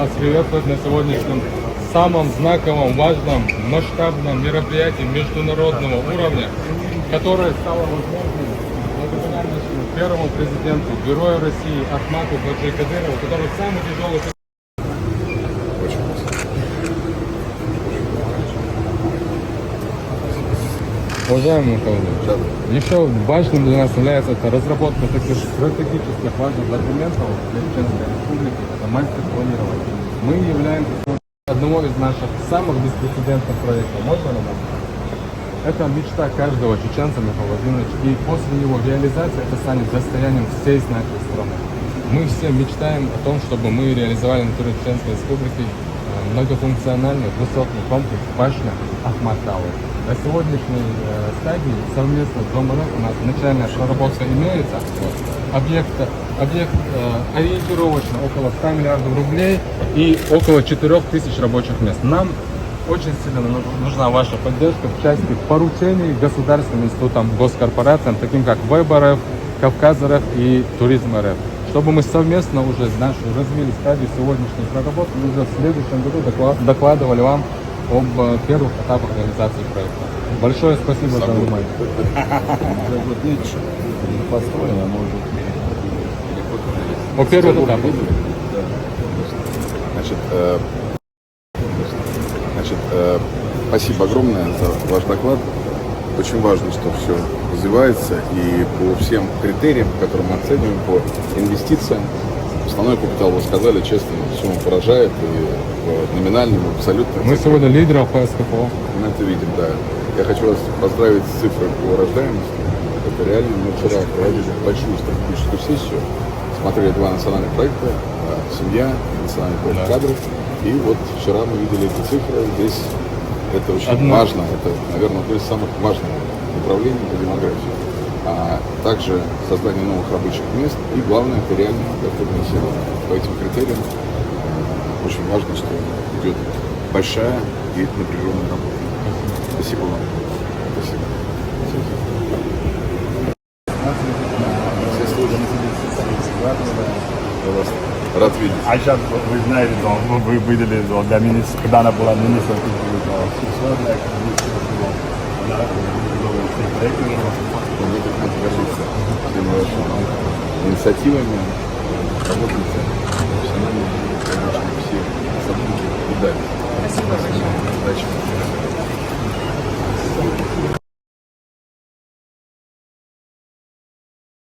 вас приветствовать на сегодняшнем самом знаковом, важном, масштабном мероприятии международного уровня, которое стало возможным благодаря нашему первому президенту, герою России Ахмату Хаджикадырову, который в самый тяжелый... Уважаемый Михаил Ильич, еще важным для нас является это разработка таких стратегических важных документов для Чеченской Республики, это мастер-планирование. Мы являемся одного из наших самых беспрецедентных проектов. Можно нам? Это мечта каждого чеченца, Михаил Владимирович, и после его реализации это станет достоянием всей нашей страны. Мы все мечтаем о том, чтобы мы реализовали на территории Чеченской Республики многофункциональный высотный комплекс башня Ахмат Тауэр. На сегодняшней стадии совместно с Домом у нас начальная проработка имеется. Объект ориентировочно около 100 миллиардов рублей и около 4000 рабочих мест. Нам очень сильно нужна ваша поддержка в части поручений государственным институтам, госкорпорациям, таким как ВЭБ-РФ, Кавказ-РФ и Туризм-РФ, чтобы мы совместно уже развили стадию сегодняшней проработки и уже в следующем году докладывали вам об первых этапах реализации проекта. Большое спасибо за внимание. По первому этапу. Спасибо огромное за ваш доклад. Очень важно, что все развивается и по всем критериям, которые мы оцениваем, по инвестициям. Основной капитал, вы сказали, честно, сумма поражает и в номинальном, и в абсолютном. Мы сегодня лидеров по СКПО. Мы это видим, да. Я хочу вас поздравить с цифрой по рождаемости. Это реально. Мы вчера проводили большую стратегическую сессию, смотрели два национальных проекта, семья, национальный проект кадров. И вот вчера мы видели эти цифры. Здесь это очень важно. Это, наверное, одно из самых важных направлений по демографии. А также создание новых рабочих мест и, главное, это реально подготовленные силы. По этим критериям очень важно, что идет большая и напряженная работа. Спасибо вам. Спасибо. Рад видеть. А сейчас вы знаете, вы выдали для министра, когда она была министром инициативами, работаете профессионально, конечно, все сотрудники и дальше. Спасибо. Удачи.